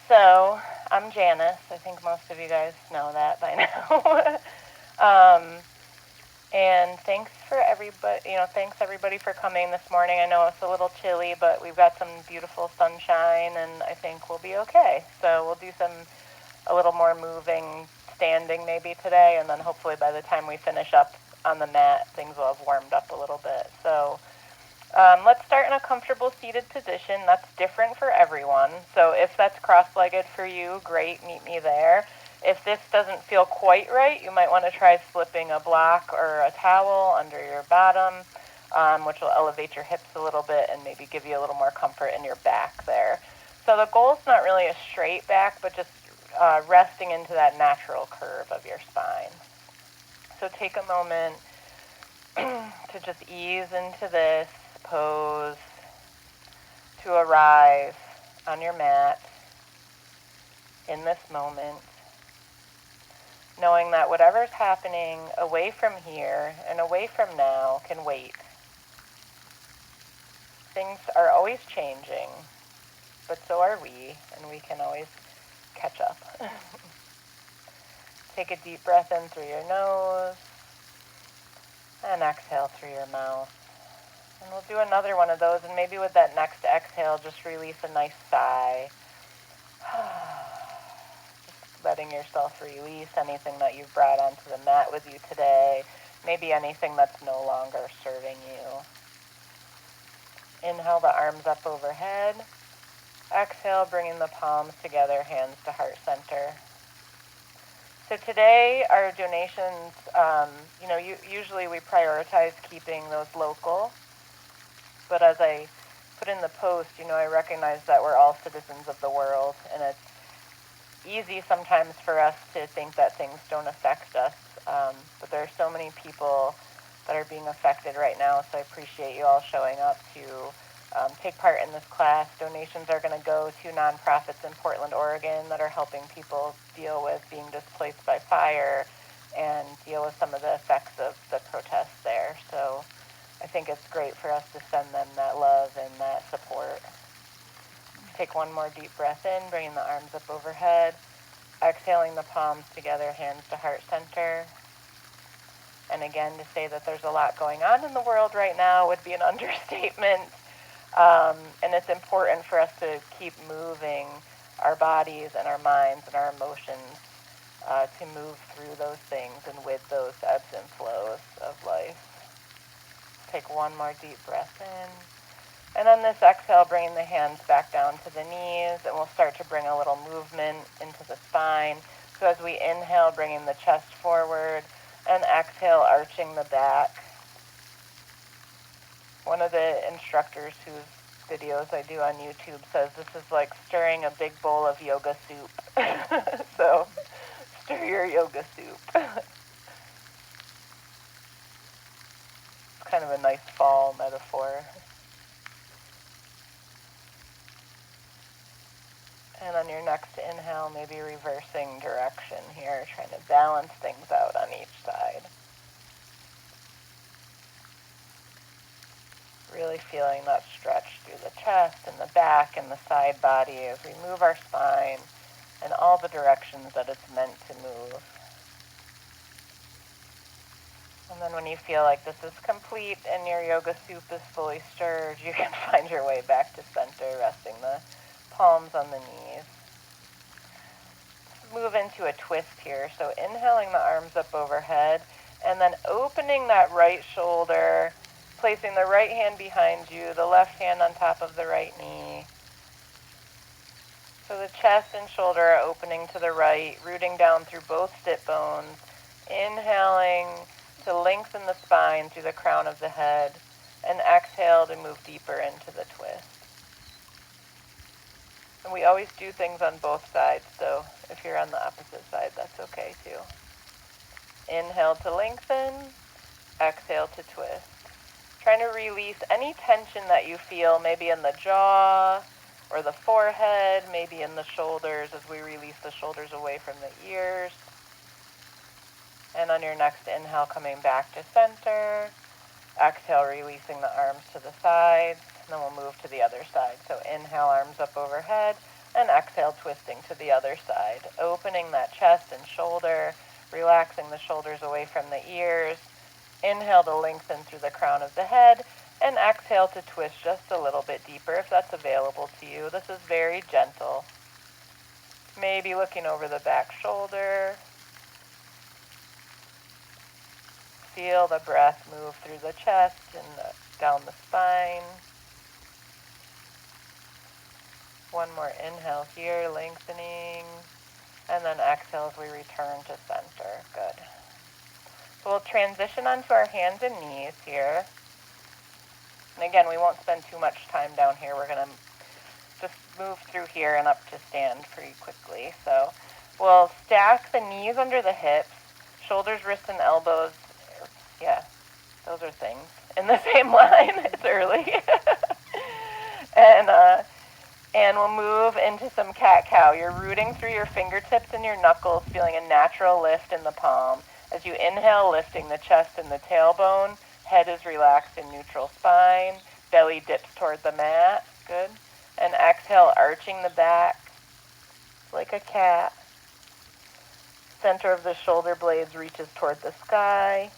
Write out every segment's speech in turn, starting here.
So, I'm Janice. I think most of you guys know that by now. um, and thanks everybody for coming this morning. I know it's a little chilly, but we've got some beautiful sunshine, and I think we'll be okay. So we'll do a little more moving, standing maybe today, and then hopefully by the time we finish up on the mat, things will have warmed up a little bit. So let's start in a comfortable seated position. That's different for everyone. So if that's cross-legged for you, great, meet me there. If this doesn't feel quite right, you might want to try slipping a block or a towel under your bottom, which will elevate your hips a little bit and maybe give you a little more comfort in your back there. So the goal is not really a straight back, but just resting into that natural curve of your spine. So take a moment to just ease into this pose, to arrive on your mat in this moment, knowing that whatever's happening away from here and away from now can wait. Things are always changing, but so are we, and we can always catch up. Take a deep breath in through your nose and exhale through your mouth. And we'll do another one of those, and maybe with that next exhale, just release a nice sigh. Just letting yourself release anything that you've brought onto the mat with you today, maybe anything that's no longer serving you. Inhale the arms up overhead. Exhale, bringing the palms together, hands to heart center. So today, our donations, usually we prioritize keeping those local. But as I put in the post, I recognize that we're all citizens of the world, and it's easy sometimes for us to think that things don't affect us. But there are so many people that are being affected right now, so I appreciate you all showing up to take part in this class. Donations are going to go to nonprofits in Portland, Oregon that are helping people deal with being displaced by fire and deal with some of the effects of the protests there. So I think it's great for us to send them that love and that support. Take one more deep breath in, bringing the arms up overhead. Exhaling the palms together, hands to heart center. And again, to say that there's a lot going on in the world right now would be an understatement. And it's important for us to keep moving our bodies and our minds and our emotions to move through those things and with those ebbs and flows of life. Take one more deep breath in. And on this exhale, bringing the hands back down to the knees, and we'll start to bring a little movement into the spine. So as we inhale, bringing the chest forward, and exhale, arching the back. One of the instructors whose videos I do on YouTube says this is like stirring a big bowl of yoga soup. So stir your yoga soup. It's kind of a nice fall metaphor. And on your next inhale, maybe reversing direction here, trying to balance things out on each side. Really feeling that stretch through the chest and the back and the side body as we move our spine in all the directions that it's meant to move. And then when you feel like this is complete and your yoga soup is fully stirred, you can find your way back to center, resting the palms on the knees. Move into a twist here. So inhaling the arms up overhead and then opening that right shoulder, placing the right hand behind you, the left hand on top of the right knee. So the chest and shoulder are opening to the right, rooting down through both sit bones. Inhaling to lengthen the spine through the crown of the head, and exhale to move deeper into the twist. And we always do things on both sides, so if you're on the opposite side, that's okay too. Inhale to lengthen, exhale to twist. Trying to release any tension that you feel, maybe in the jaw or the forehead, maybe in the shoulders as we release the shoulders away from the ears. And on your next inhale, coming back to center. Exhale, releasing the arms to the sides. And then we'll move to the other side. So inhale, arms up overhead. And exhale, twisting to the other side, opening that chest and shoulder, relaxing the shoulders away from the ears. Inhale to lengthen through the crown of the head, and exhale to twist just a little bit deeper if that's available to you. This is very gentle. Maybe looking over the back shoulder. Feel the breath move through the chest and down the spine. One more inhale here, lengthening, and then exhale as we return to center. Good. So we'll transition onto our hands and knees here. And again, we won't spend too much time down here. We're going to just move through here and up to stand pretty quickly. So we'll stack the knees under the hips, shoulders, wrists, and elbows. Yeah, those are things in the same line. It's early. And we'll move into some cat-cow. You're rooting through your fingertips and your knuckles, feeling a natural lift in the palm. As you inhale, lifting the chest and the tailbone. Head is relaxed in neutral spine. Belly dips toward the mat. Good. And exhale, arching the back like a cat. Center of the shoulder blades reaches toward the sky.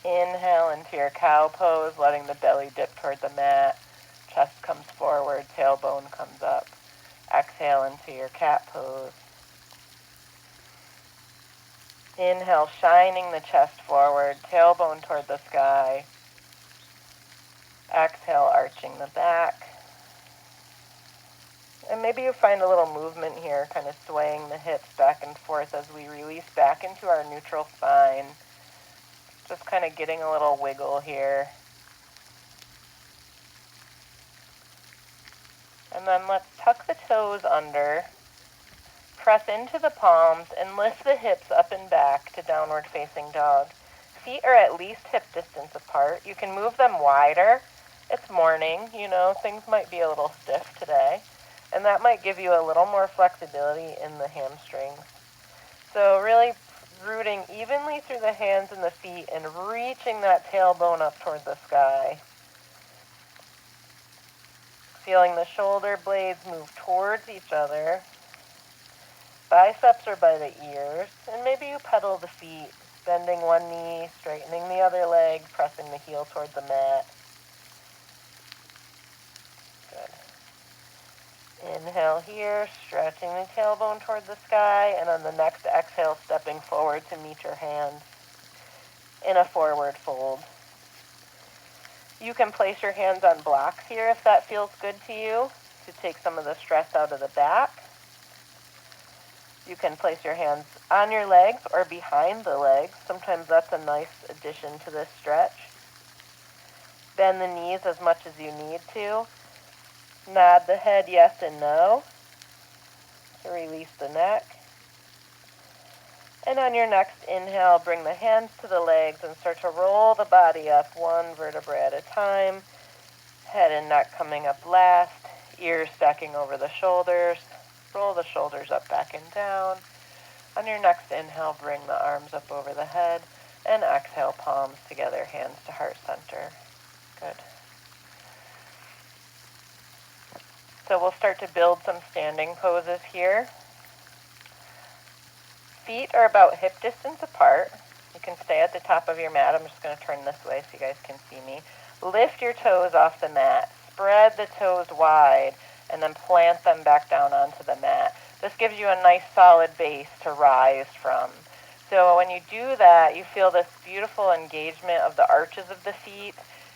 Inhale into your cow pose, letting the belly dip toward the mat. Chest comes forward, tailbone comes up. Exhale into your cat pose. Inhale, shining the chest forward, tailbone toward the sky. Exhale, arching the back. And maybe you find a little movement here, kind of swaying the hips back and forth as we release back into our neutral spine. Just kind of getting a little wiggle here. And then let's tuck the toes under, press into the palms, and lift the hips up and back to downward facing dog. Feet are at least hip distance apart. You can move them wider. It's morning, things might be a little stiff today. And that might give you a little more flexibility in the hamstrings. So really rooting evenly through the hands and the feet and reaching that tailbone up toward the sky. Feeling the shoulder blades move towards each other. Biceps are by the ears, and maybe you pedal the feet, bending one knee, straightening the other leg, pressing the heel toward the mat. Good. Inhale here, stretching the tailbone toward the sky, and on the next exhale, stepping forward to meet your hands in a forward fold. You can place your hands on blocks here if that feels good to you, to take some of the stress out of the back. You can place your hands on your legs or behind the legs. Sometimes that's a nice addition to this stretch. Bend the knees as much as you need to. Nod the head yes and no to release the neck. And on your next inhale, bring the hands to the legs and start to roll the body up one vertebra at a time. Head and neck coming up last, ears stacking over the shoulders. Roll the shoulders up, back, and down. On your next inhale, bring the arms up over the head, and exhale, palms together, hands to heart center. Good. So we'll start to build some standing poses here. Feet are about hip distance apart. You can stay at the top of your mat. I'm just going to turn this way so you guys can see me. Lift your toes off the mat. Spread the toes wide, and then plant them back down onto the mat. This gives you a nice solid base to rise from. So when you do that, you feel this beautiful engagement of the arches of the feet.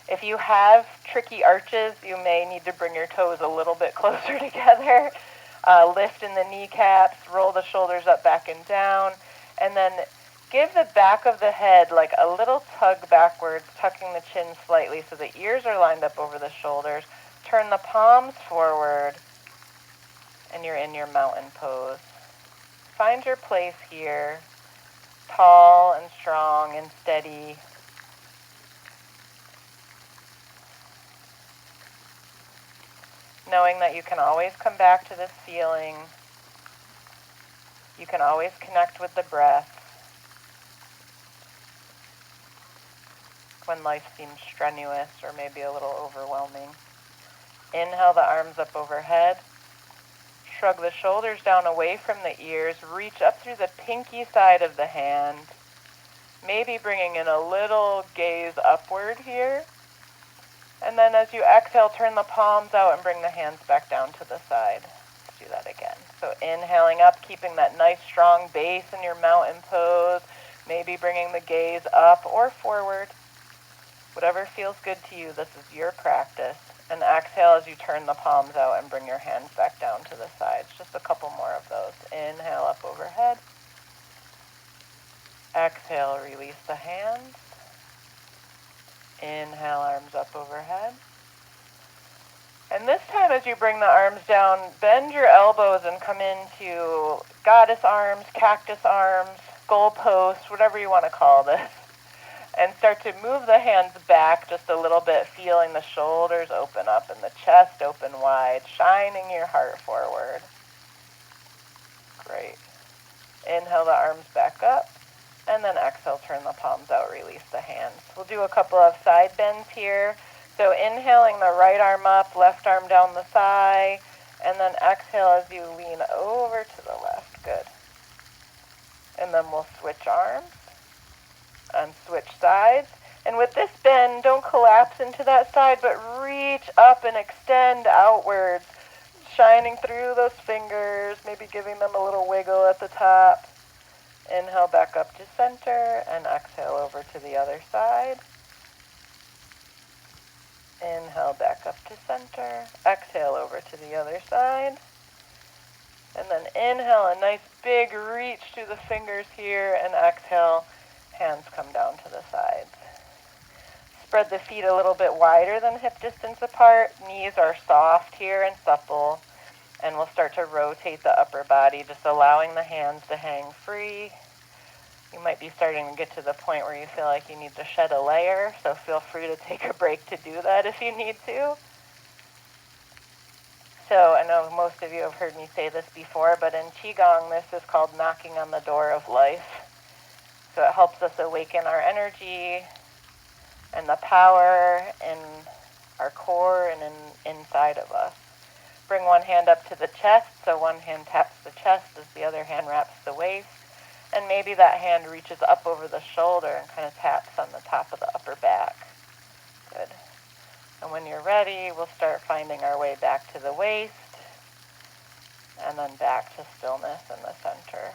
If you have tricky arches, you may need to bring your toes a little bit closer together. Lift in the kneecaps, roll the shoulders up, back, and down, and then give the back of the head like a little tug backwards, tucking the chin slightly so the ears are lined up over the shoulders. Turn the palms forward, and you're in your mountain pose. Find your place here, tall and strong and steady. Knowing that you can always come back to this feeling. You can always connect with the breath when life seems strenuous or maybe a little overwhelming. Inhale the arms up overhead. Shrug the shoulders down away from the ears. Reach up through the pinky side of the hand. Maybe bringing in a little gaze upward here. And then as you exhale, turn the palms out and bring the hands back down to the side. Let's do that again. So inhaling up, keeping that nice strong base in your mountain pose. Maybe bringing the gaze up or forward. Whatever feels good to you, this is your practice. And exhale as you turn the palms out and bring your hands back down to the sides. Just a couple more of those. Inhale up overhead. Exhale, release the hands. Inhale, arms up overhead. And this time as you bring the arms down, bend your elbows and come into goddess arms, cactus arms, goalpost, whatever you want to call this. And start to move the hands back just a little bit, feeling the shoulders open up and the chest open wide, shining your heart forward. Great. Inhale the arms back up, and then exhale, turn the palms out, release the hands. We'll do a couple of side bends here. So inhaling the right arm up, left arm down the thigh, and then exhale as you lean over to the left. Good. And then we'll switch arms and switch sides. And with this bend, don't collapse into that side, but reach up and extend outwards, shining through those fingers, maybe giving them a little wiggle at the top. Inhale back up to center, and exhale over to the other side. Inhale back up to center, exhale over to the other side. And then inhale, a nice big reach through the fingers here, and exhale, hands come down to the sides. Spread the feet a little bit wider than hip distance apart. Knees are soft here and supple. And we'll start to rotate the upper body, just allowing the hands to hang free. You might be starting to get to the point where you feel like you need to shed a layer, so feel free to take a break to do that if you need to. So I know most of you have heard me say this before, but in Qigong, this is called knocking on the door of life. So it helps us awaken our energy and the power in our core and inside of us. Bring one hand up to the chest, so one hand taps the chest as the other hand wraps the waist. And maybe that hand reaches up over the shoulder and kind of taps on the top of the upper back. Good. And when you're ready, we'll start finding our way back to the waist, and then back to stillness in the center.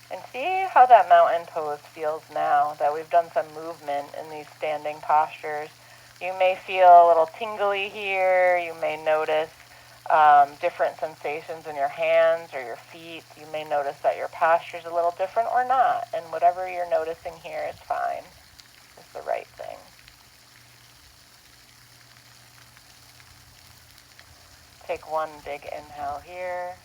And see how that mountain pose feels now that we've done some movement in these standing postures. You may feel a little tingly here. You may notice different sensations in your hands or your feet. You may notice that your posture's a little different or not. And whatever you're noticing here is fine. It's the right thing. Take one big inhale here.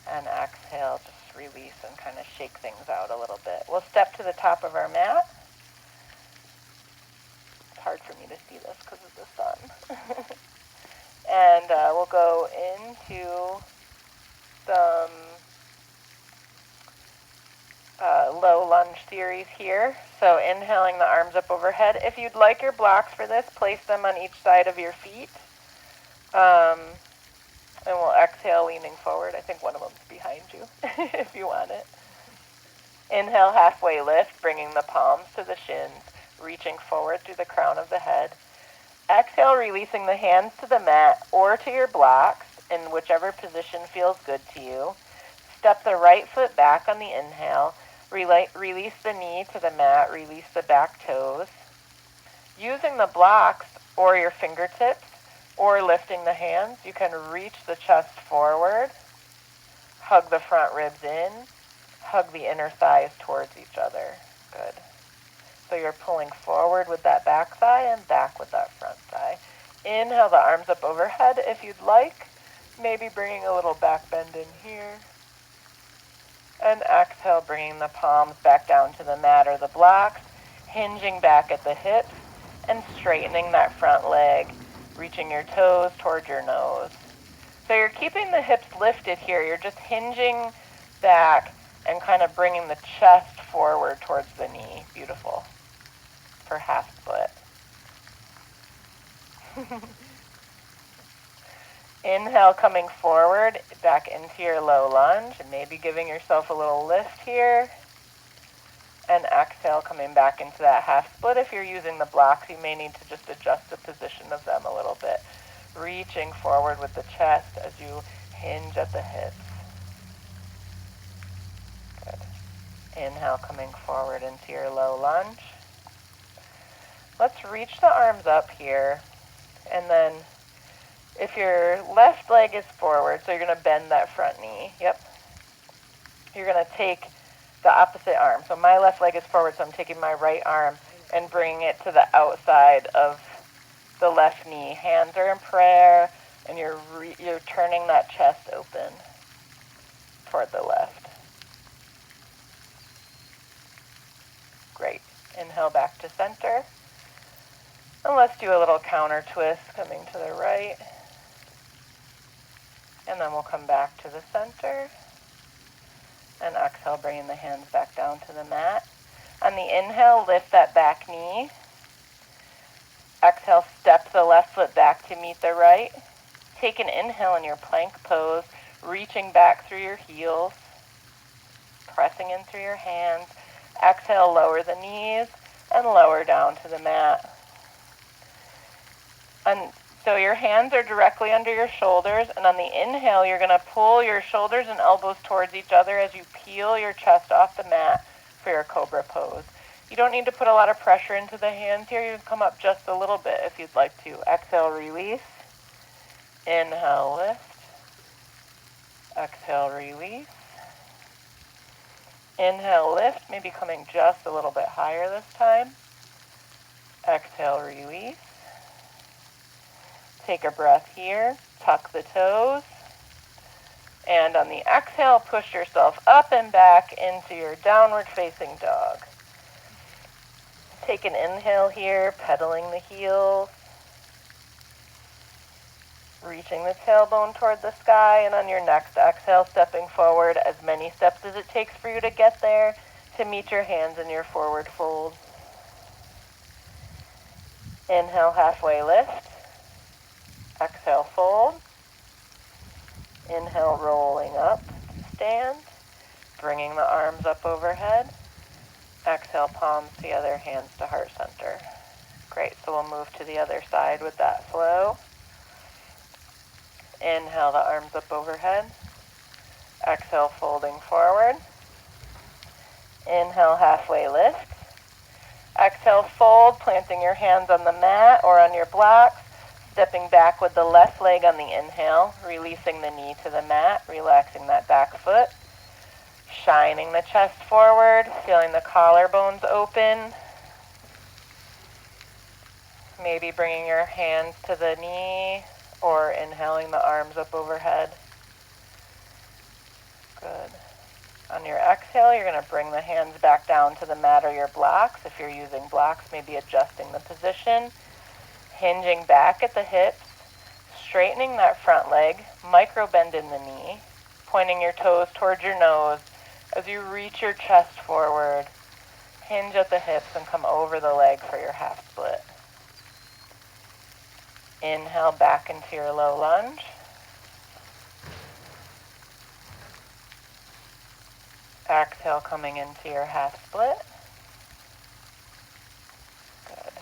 And exhale, just release and kind of shake things out a little bit. We'll step to the top of our mat. It's hard for me to see this because of the sun. And we'll go into some low lunge series here. So inhaling the arms up overhead. If you'd like your blocks for this, place them on each side of your feet. And we'll exhale, leaning forward. I think one of them's behind you, if you want it. Inhale, halfway lift, bringing the palms to the shins, reaching forward through the crown of the head. Exhale, releasing the hands to the mat or to your blocks in whichever position feels good to you. Step the right foot back on the inhale. Release the knee to the mat. Release the back toes. Using the blocks or your fingertips, or lifting the hands, you can reach the chest forward, hug the front ribs in, hug the inner thighs towards each other. Good. So you're pulling forward with that back thigh and back with that front thigh. Inhale the arms up overhead if you'd like, maybe bringing a little back bend in here. And exhale, bringing the palms back down to the mat or the blocks, hinging back at the hips and straightening that front leg. Reaching your toes toward your nose. So you're keeping the hips lifted here. You're just hinging back and kind of bringing the chest forward towards the knee. Beautiful. For half split. Inhale, coming forward, back into your low lunge, and maybe giving yourself a little lift here. And exhale, coming back into that half split. If you're using the blocks, you may need to just adjust the position of them a little bit. Reaching forward with the chest as you hinge at the hips. Good. Inhale, coming forward into your low lunge. Let's reach the arms up here. And then if your left leg is forward, so you're going to bend that front knee. Yep. You're going to take the opposite arm. So my left leg is forward, so I'm taking my right arm and bringing it to the outside of the left knee. Hands are in prayer, and you're turning that chest open toward the left. Great. Inhale back to center. And let's do a little counter twist coming to the right. And then we'll come back to the center. And exhale, bringing the hands back down to the mat. On the inhale, lift that back knee. Exhale, step the left foot back to meet the right. Take an inhale in your plank pose, reaching back through your heels, pressing in through your hands. Exhale, lower the knees and lower down to the mat. And so your hands are directly under your shoulders, and on the inhale, you're going to pull your shoulders and elbows towards each other as you peel your chest off the mat for your cobra pose. You don't need to put a lot of pressure into the hands here. You can come up just a little bit if you'd like to. Exhale, release. Inhale, lift. Exhale, release. Inhale, lift, maybe coming just a little bit higher this time. Exhale, release. Take a breath here, tuck the toes, and on the exhale, push yourself up and back into your downward facing dog. Take an inhale here, pedaling the heels, reaching the tailbone toward the sky, and on your next exhale, stepping forward as many steps as it takes for you to get there to meet your hands in your forward fold. Inhale, halfway lift. Exhale, fold. Inhale, rolling up to stand, bringing the arms up overhead. Exhale, palms together, hands to heart center. Great, so we'll move to the other side with that flow. Inhale, the arms up overhead. Exhale, folding forward. Inhale, halfway lift. Exhale, fold, planting your hands on the mat or on your blocks. Stepping back with the left leg on the inhale, releasing the knee to the mat, relaxing that back foot. Shining the chest forward, feeling the collarbones open. Maybe bringing your hands to the knee or inhaling the arms up overhead. Good. On your exhale, you're going to bring the hands back down to the mat or your blocks. If you're using blocks, maybe adjusting the position. Hinging back at the hips, straightening that front leg, micro bend in the knee, pointing your toes towards your nose as you reach your chest forward. Hinge at the hips and come over the leg for your half split. Inhale back into your low lunge. Exhale, coming into your half split. Good.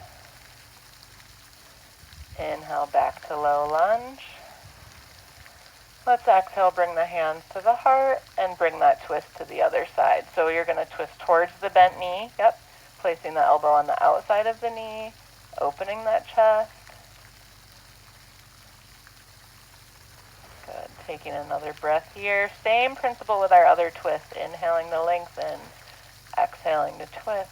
Inhale back to low lunge. Let's exhale, bring the hands to the heart and bring that twist to the other side. So you're going to twist towards the bent knee. Yep. Placing the elbow on the outside of the knee, opening that chest. Good. Taking another breath here. Same principle with our other twist. Inhaling to lengthen, exhaling to twist.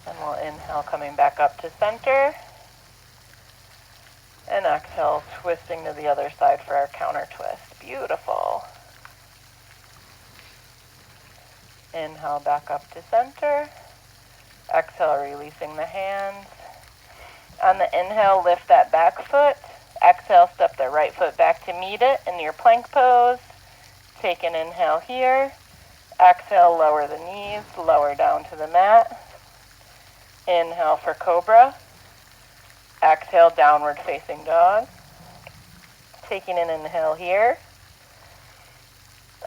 And we'll inhale, coming back up to center. And exhale, twisting to the other side for our counter twist. Beautiful. Inhale, back up to center. Exhale, releasing the hands. On the inhale, lift that back foot. Exhale, step the right foot back to meet it in your plank pose. Take an inhale here. Exhale, lower the knees, lower down to the mat. Inhale for cobra. Exhale, downward facing dog. taking an inhale here,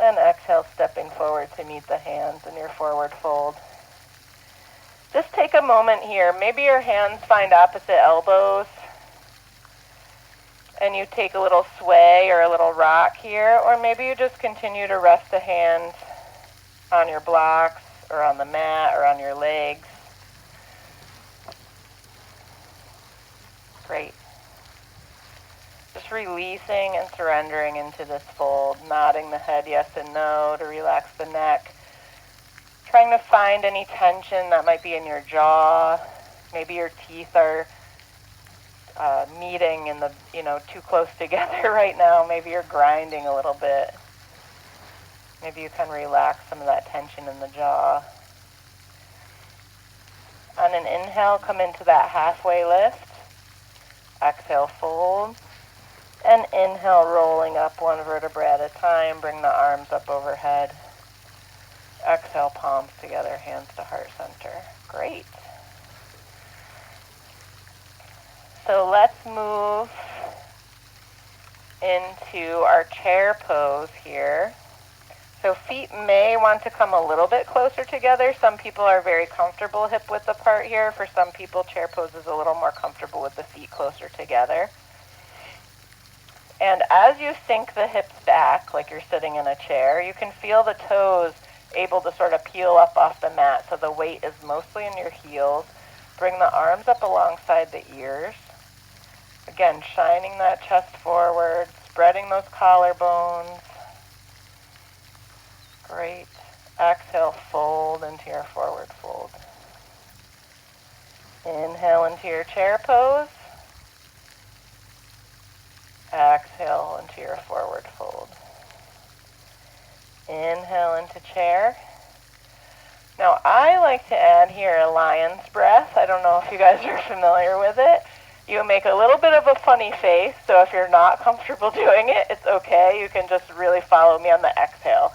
and exhale, stepping forward to meet the hands in your forward fold. Just take a moment here. Maybe your hands find opposite elbows, and you take a little sway or a little rock here, or maybe you just continue to rest a hand on your blocks or on the mat or on your legs. Great. Just releasing and surrendering into this fold, nodding the head yes and no to relax the neck. Trying to find any tension that might be in your jaw. Maybe your teeth are meeting in the, too close together right now. Maybe you're grinding a little bit. Maybe you can relax some of that tension in the jaw. On an inhale, come into that halfway lift. Exhale, fold. And inhale, rolling up one vertebra at a time. Bring the arms up overhead. Exhale, palms together, hands to heart center. Great. So let's move into our chair pose here. So feet may want to come a little bit closer together. Some people are very comfortable hip width apart here. For some people, chair pose is a little more comfortable with the feet closer together. And as you sink the hips back, like you're sitting in a chair, you can feel the toes able to sort of peel up off the mat. So the weight is mostly in your heels. Bring the arms up alongside the ears. Again, shining that chest forward, spreading those collarbones. Great. Exhale, fold into your forward fold. Inhale into your chair pose. Exhale into your forward fold. Inhale into chair. Now, I like to add here a lion's breath. I don't know if you guys are familiar with it. You make a little bit of a funny face, so if you're not comfortable doing it, it's okay. You can just really follow me on the exhale.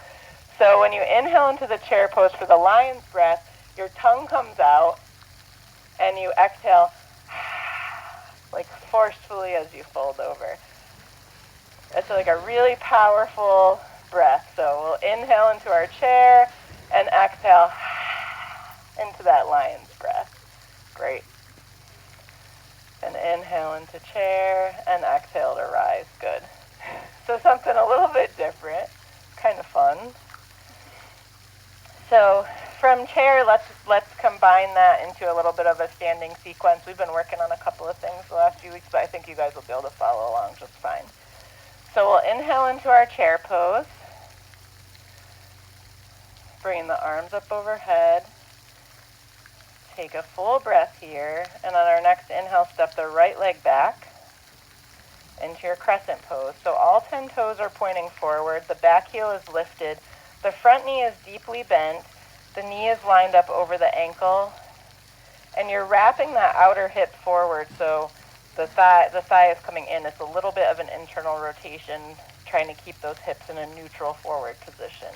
So when you inhale into the chair pose for the lion's breath, your tongue comes out, and you exhale like forcefully as you fold over. It's like a really powerful breath. So we'll inhale into our chair and exhale into that lion's breath. Great. And inhale into chair and exhale to rise. Good. So something a little bit different, kind of fun. So from chair, let's combine that into a little bit of a standing sequence. We've been working on a couple of things the last few weeks, but I think you guys will be able to follow along just fine. So we'll inhale into our chair pose. Bring the arms up overhead. Take a full breath here, and on our next inhale, step the right leg back into your crescent pose. So all 10 toes are pointing forward. The back heel is lifted. The front knee is deeply bent. The knee is lined up over the ankle. And you're wrapping that outer hip forward, so the thigh is coming in. It's a little bit of an internal rotation, trying to keep those hips in a neutral forward position.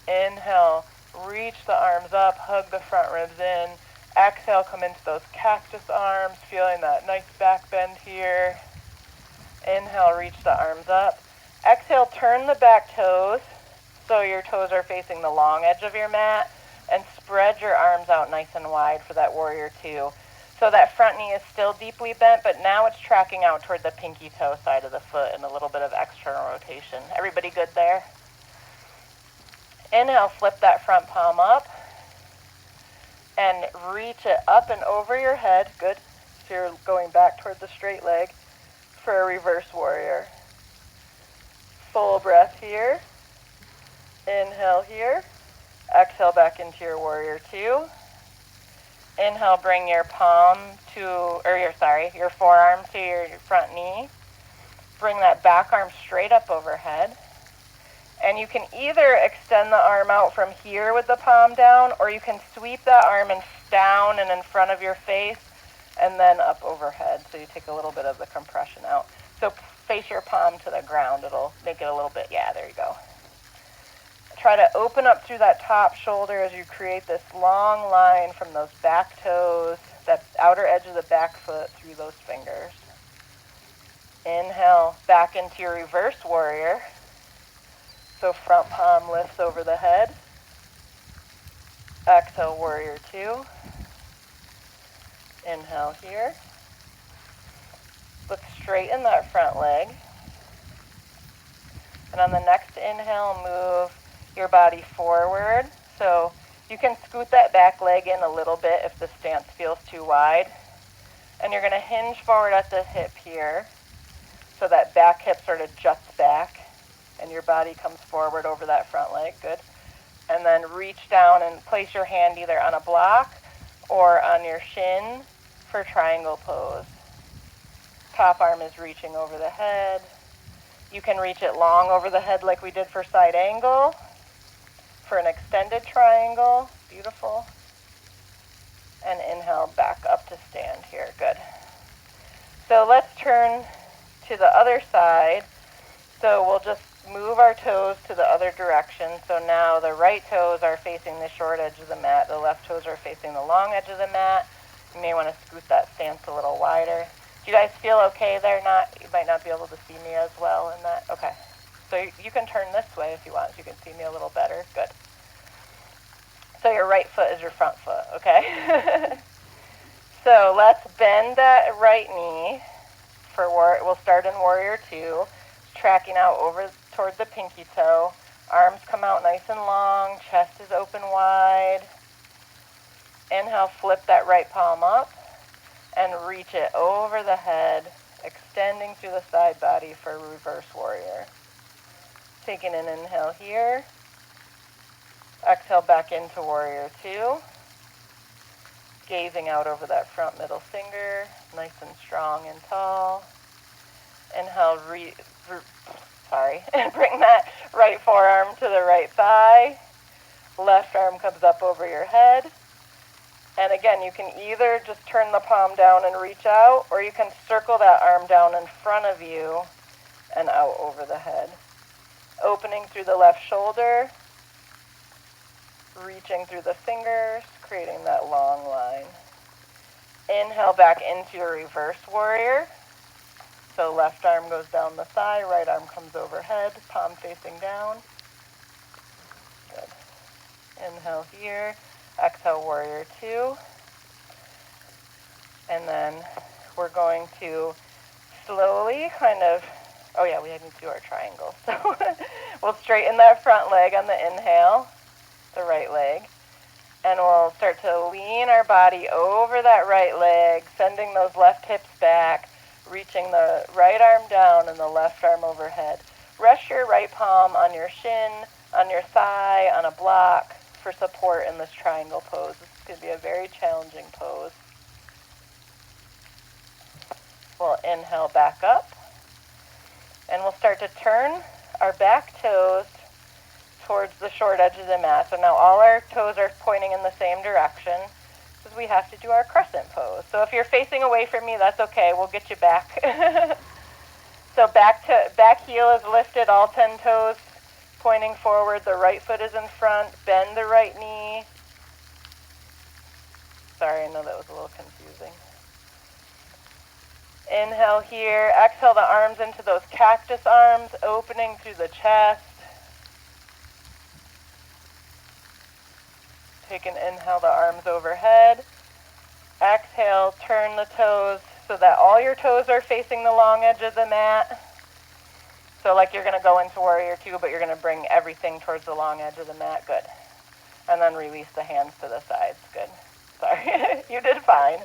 Inhale, reach the arms up, hug the front ribs in. Exhale, come into those cactus arms, feeling that nice back bend here. Inhale, reach the arms up. Exhale, turn the back toes so your toes are facing the long edge of your mat, and spread your arms out nice and wide for that warrior two. So that front knee is still deeply bent, but now it's tracking out toward the pinky toe side of the foot and a little bit of external rotation. Everybody good there? Inhale, flip that front palm up and reach it up and over your head. Good. So you're going back toward the straight leg for a reverse warrior. Full breath here. Inhale here. Exhale back into your warrior two. Inhale, bring your your forearm to your front knee. Bring that back arm straight up overhead. And you can either extend the arm out from here with the palm down, or you can sweep that arm down and in front of your face, and then up overhead. So you take a little bit of the compression out. So face your palm to the ground. It'll make it a little bit, there you go. Try to open up through that top shoulder as you create this long line from those back toes, that outer edge of the back foot through those fingers. Inhale, back into your reverse warrior. So front palm lifts over the head. Exhale, warrior two. Inhale here. Let's straighten that front leg. And on the next inhale, move your body forward. So you can scoot that back leg in a little bit if the stance feels too wide. And you're going to hinge forward at the hip here. So that back hip sort of juts back. And your body comes forward over that front leg. Good. And then reach down and place your hand either on a block or on your shin for triangle pose. Top arm is reaching over the head. You can reach it long over the head like we did for side angle. For an extended triangle. Beautiful. And inhale back up to stand here. Good. So let's turn to the other side. So we'll just move our toes to the other direction. So now the right toes are facing the short edge of the mat. The left toes are facing the long edge of the mat. You may want to scoot that stance a little wider. Do you guys feel okay there? You might not be able to see me as well in that. Okay. So you can turn this way if you want, so you can see me a little better. Good. So your right foot is your front foot, okay? So let's bend that right knee. We'll start in warrior two, tracking out over towards the pinky toe. Arms come out nice and long, chest is open wide. Inhale, flip that right palm up and reach it over the head, extending through the side body for reverse warrior. Taking an inhale here. Exhale back into warrior two. Gazing out over that front middle finger, nice and strong and tall. Inhale, bring that right forearm to the right thigh. Left arm comes up over your head. And again, you can either just turn the palm down and reach out, or you can circle that arm down in front of you and out over the head. Opening through the left shoulder, reaching through the fingers, creating that long line. Inhale back into your reverse warrior. So left arm goes down the thigh, right arm comes overhead, palm facing down. Good. Inhale here. Exhale, warrior two. And then we're going to slowly we need to do our triangle. So we'll straighten that front leg on the inhale, the right leg. And we'll start to lean our body over that right leg, sending those left hips back, reaching the right arm down and the left arm overhead. Rest your right palm on your shin, on your thigh, on a block for support in this triangle pose. This is going to be a very challenging pose. We'll inhale back up. And we'll start to turn our back toes towards the short edge of the mat. So now all our toes are pointing in the same direction because we have to do our crescent pose. So if you're facing away from me, that's okay. We'll get you back. So back heel is lifted, all 10 toes pointing forward. The right foot is in front. Bend the right knee. Sorry, I know that was a little confusing. Inhale here. Exhale the arms into those cactus arms, opening through the chest. Take an inhale, the arms overhead. Exhale, turn the toes so that all your toes are facing the long edge of the mat. So like you're going to go into warrior two, but you're going to bring everything towards the long edge of the mat. Good. And then release the hands to the sides. Good. Sorry. You did fine.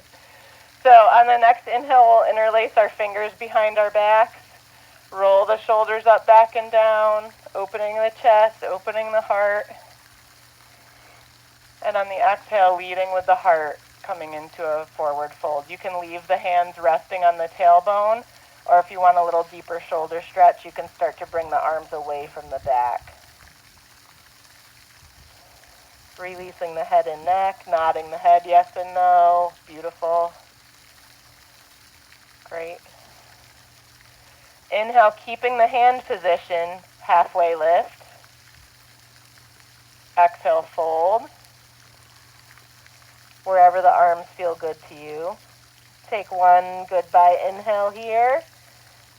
So on the next inhale, we'll interlace our fingers behind our backs. Roll the shoulders up, back, and down. Opening the chest, opening the heart. And on the exhale, leading with the heart, coming into a forward fold. You can leave the hands resting on the tailbone, or if you want a little deeper shoulder stretch, you can start to bring the arms away from the back. Releasing the head and neck, nodding the head yes and no. Beautiful. Great. Inhale, keeping the hand position, halfway lift. Exhale, fold. Wherever the arms feel good to you. Take one goodbye inhale here.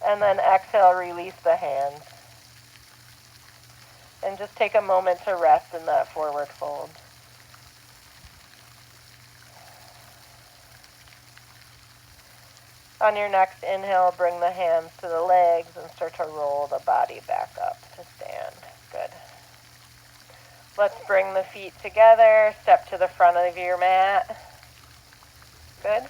And then exhale, release the hands. And just take a moment to rest in that forward fold. On your next inhale, bring the hands to the legs and start to roll the body back up to stand. Good. Let's bring the feet together. Step to the front of your mat. Good.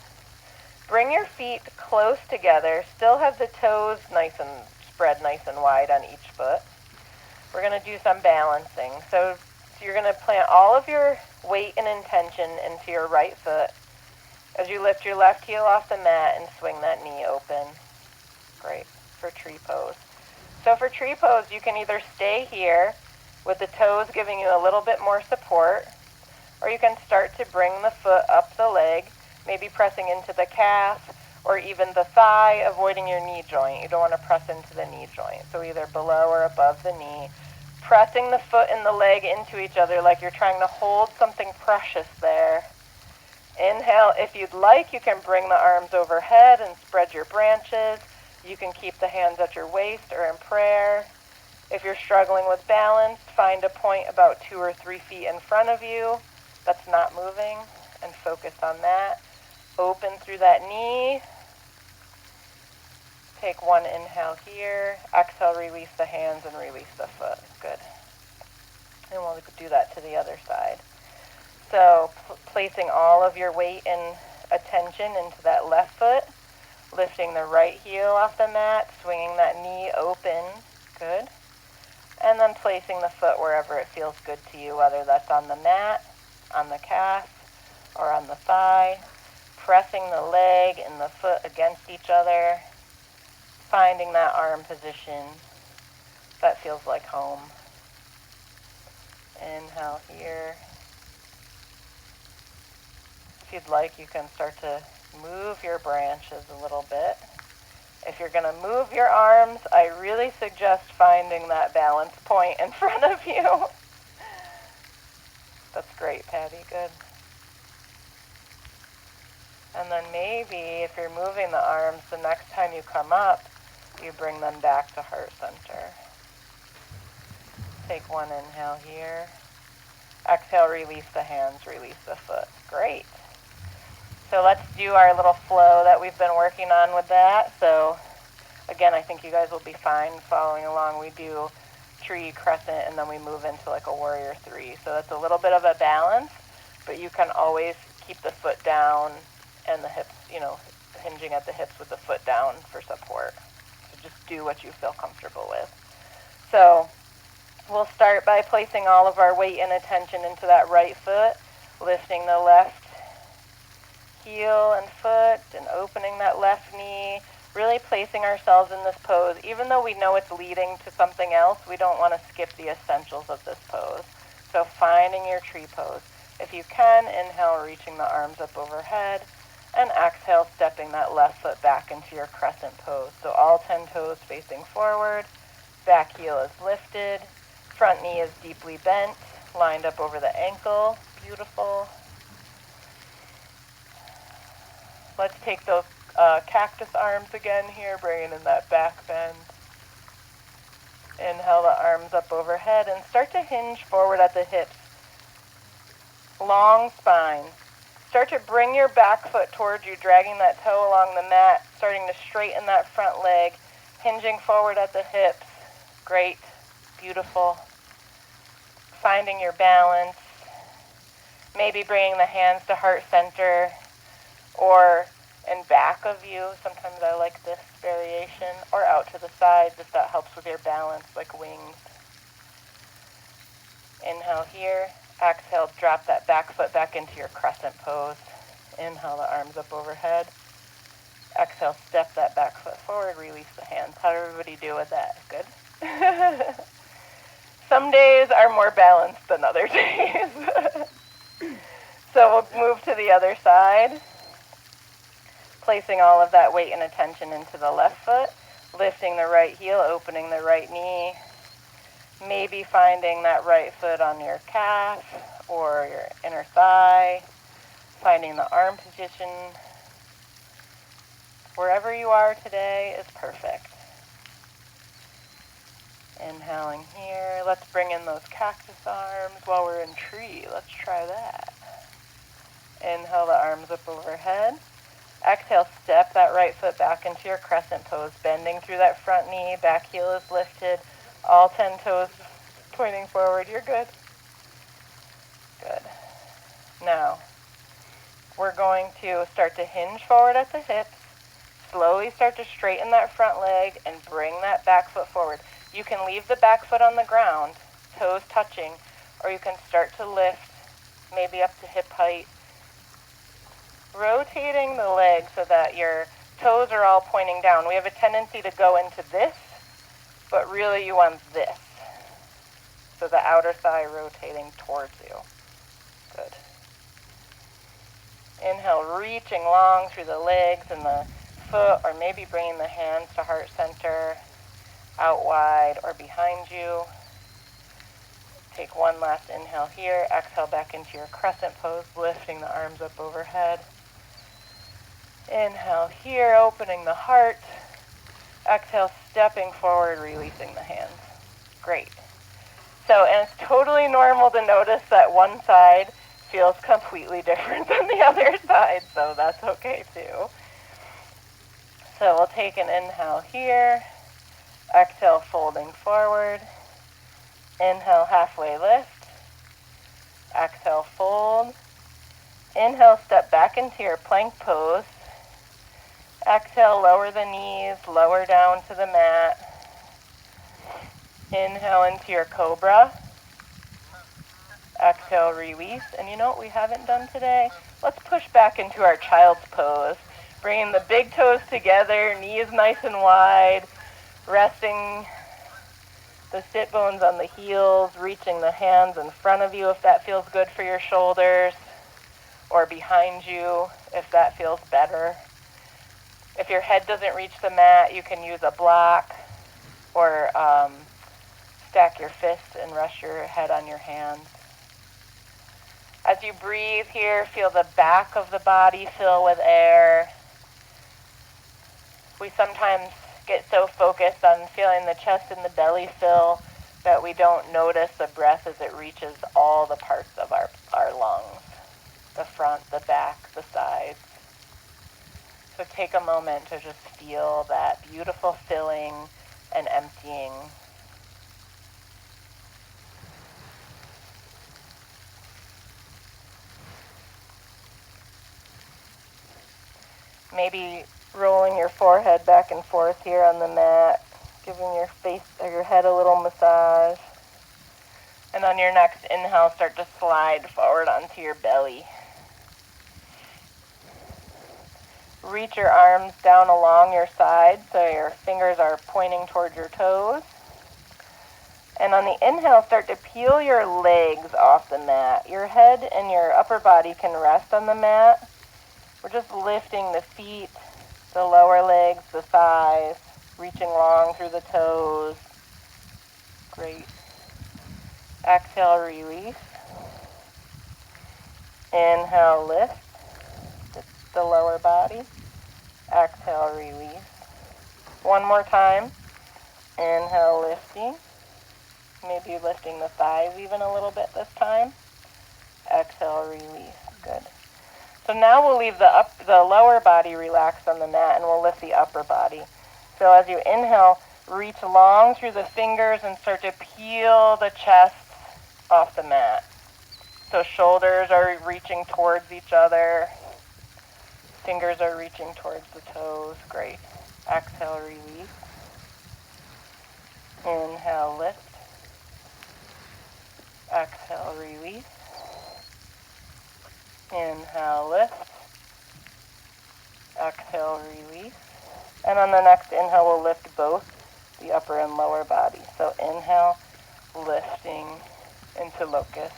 Bring your feet close together. Still have the toes nice and spread nice and wide on each foot. We're going to do some balancing. So you're going to plant all of your weight and intention into your right foot as you lift your left heel off the mat and swing that knee open. Great for tree pose. So for tree pose, you can either stay here with the toes giving you a little bit more support, or you can start to bring the foot up the leg, maybe pressing into the calf or even the thigh, avoiding your knee joint. You don't want to press into the knee joint. So either below or above the knee, pressing the foot and the leg into each other like you're trying to hold something precious there. Inhale. If you'd like, you can bring the arms overhead and spread your branches. You can keep the hands at your waist or in prayer. If you're struggling with balance, find a point about 2 or 3 feet in front of you that's not moving and focus on that. Open through that knee. Take one inhale here. Exhale, release the hands and release the foot. Good. And we'll do that to the other side. So placing all of your weight and attention into that left foot, lifting the right heel off the mat, swinging that knee open. Good. And then placing the foot wherever it feels good to you, whether that's on the mat, on the calf, or on the thigh. Pressing the leg and the foot against each other, finding that arm position that feels like home. Inhale here. If you'd like, you can start to move your branches a little bit. If you're going to move your arms, I really suggest finding that balance point in front of you. That's great, Patty. Good. And then maybe if you're moving the arms, the next time you come up, you bring them back to heart center. Take one inhale here. Exhale, release the hands, release the foot. Great. So let's do our little flow that we've been working on with that. So again, I think you guys will be fine following along. We do tree, crescent, and then we move into like a warrior 3. So that's a little bit of a balance, but you can always keep the foot down and the hips, hinging at the hips with the foot down for support. So just do what you feel comfortable with. So we'll start by placing all of our weight and attention into that right foot, lifting the left heel and foot and opening that left knee, really placing ourselves in this pose. Even though we know it's leading to something else, we don't want to skip the essentials of this pose. So finding your tree pose. If you can, inhale, reaching the arms up overhead, and exhale, stepping that left foot back into your crescent pose. So all 10 toes facing forward, back heel is lifted, front knee is deeply bent, lined up over the ankle. Beautiful. Let's take those cactus arms again here, bringing in that back bend. Inhale the arms up overhead and start to hinge forward at the hips. Long spine. Start to bring your back foot towards you, dragging that toe along the mat, starting to straighten that front leg, hinging forward at the hips. Great. Beautiful. Finding your balance. Maybe bringing the hands to heart center or in back of you. Sometimes I like this variation. Or out to the sides if that helps with your balance, like wings. Inhale here. Exhale, drop that back foot back into your crescent pose. Inhale the arms up overhead. Exhale, step that back foot forward, release the hands. How'd everybody do with that? Good? Some days are more balanced than other days. So we'll move to the other side. Placing all of that weight and attention into the left foot. Lifting the right heel, opening the right knee. Maybe finding that right foot on your calf or your inner thigh. Finding the arm position. Wherever you are today is perfect. Inhaling here. Let's bring in those cactus arms while we're in tree. Let's try that. Inhale the arms up overhead. Exhale, step that right foot back into your crescent pose, bending through that front knee. Back heel is lifted. All 10 toes pointing forward. You're good. Good. Now, we're going to start to hinge forward at the hips. Slowly start to straighten that front leg and bring that back foot forward. You can leave the back foot on the ground, toes touching, or you can start to lift, maybe up to hip height. Rotating the leg so that your toes are all pointing down. We have a tendency to go into this, but really you want this. So the outer thigh rotating towards you. Good. Inhale, reaching long through the legs and the foot, or maybe bringing the hands to heart center, out wide or behind you. Take one last inhale here. Exhale back into your crescent pose, lifting the arms up overhead. Inhale here, opening the heart. Exhale, stepping forward, releasing the hands. Great. So, and it's totally normal to notice that one side feels completely different than the other side, so that's okay too. So we'll take an inhale here. Exhale, folding forward. Inhale, halfway lift. Exhale, fold. Inhale, step back into your plank pose. Exhale, lower the knees, lower down to the mat. Inhale into your cobra. Exhale, release. And you know what we haven't done today? Let's push back into our child's pose. Bringing the big toes together, knees nice and wide, resting the sit bones on the heels, reaching the hands in front of you if that feels good for your shoulders, or behind you if that feels better. If your head doesn't reach the mat, you can use a block or stack your fists and rest your head on your hands. As you breathe here, feel the back of the body fill with air. We sometimes get so focused on feeling the chest and the belly fill that we don't notice the breath as it reaches all the parts of our lungs. The front, the back, the sides. So take a moment to just feel that beautiful filling and emptying. Maybe rolling your forehead back and forth here on the mat, giving your face or your head a little massage. And on your next inhale, start to slide forward onto your belly. Reach your arms down along your side so your fingers are pointing towards your toes. And on the inhale, start to peel your legs off the mat. Your head and your upper body can rest on the mat. We're just lifting the feet, the lower legs, the thighs, reaching long through the toes. Great. Exhale, release. Inhale, lift the lower body. Exhale, release. One more time. Inhale, lifting. Maybe lifting the thighs even a little bit this time. Exhale, release. Good. So now we'll leave the lower body relaxed on the mat and we'll lift the upper body. So as you inhale, reach long through the fingers and start to peel the chest off the mat. So shoulders are reaching towards each other. Fingers are reaching towards the toes. Great. Exhale, release. Inhale, lift. Exhale, release. Inhale, lift. Exhale, release. And on the next inhale, we'll lift both the upper and lower body. So inhale, lifting into locust.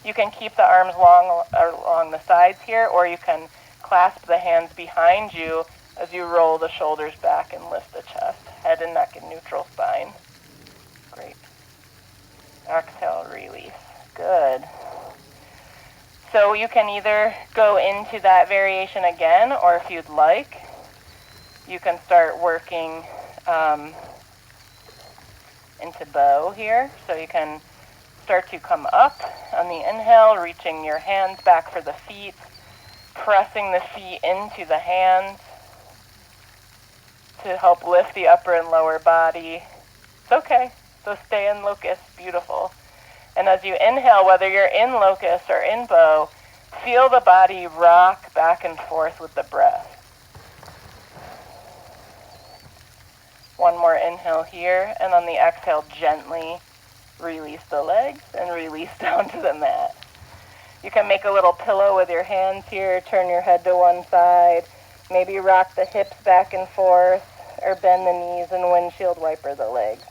You can keep the arms long along the sides here, or you can clasp the hands behind you as you roll the shoulders back and lift the chest. Head and neck in neutral spine. Great. Exhale, release. Good. So you can either go into that variation again, or if you'd like, you can start working into bow here. So you can start to come up on the inhale, reaching your hands back for the feet, pressing the feet into the hands to help lift the upper and lower body. It's okay. So stay in locust. Beautiful. And as you inhale, whether you're in locust or in bow, feel the body rock back and forth with the breath. One more inhale here, and on the exhale, gently release the legs and release down to the mat. You can make a little pillow with your hands here, turn your head to one side, maybe rock the hips back and forth, or bend the knees and windshield wiper the legs.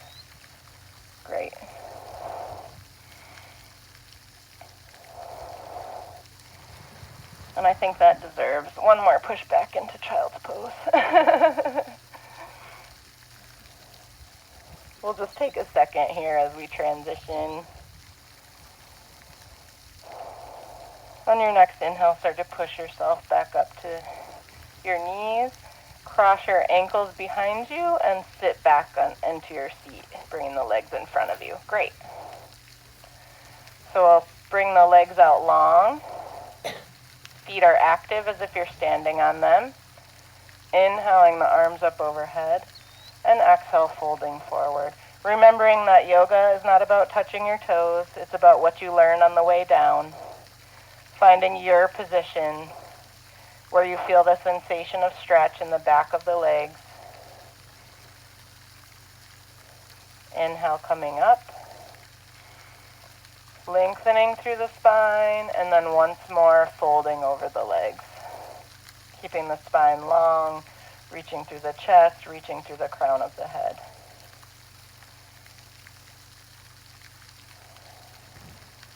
Great. And I think that deserves one more push back into child's pose. We'll just take a second here as we transition. On your next inhale, start to push yourself back up to your knees. Cross your ankles behind you and sit back into your seat, bringing the legs in front of you. Great. So I'll bring the legs out long. Feet are active as if you're standing on them. Inhaling the arms up overhead and exhale, folding forward. Remembering that yoga is not about touching your toes. It's about what you learn on the way down. Finding your position where you feel the sensation of stretch in the back of the legs. Inhale, coming up. Lengthening through the spine, and then once more folding over the legs. Keeping the spine long, reaching through the chest, reaching through the crown of the head.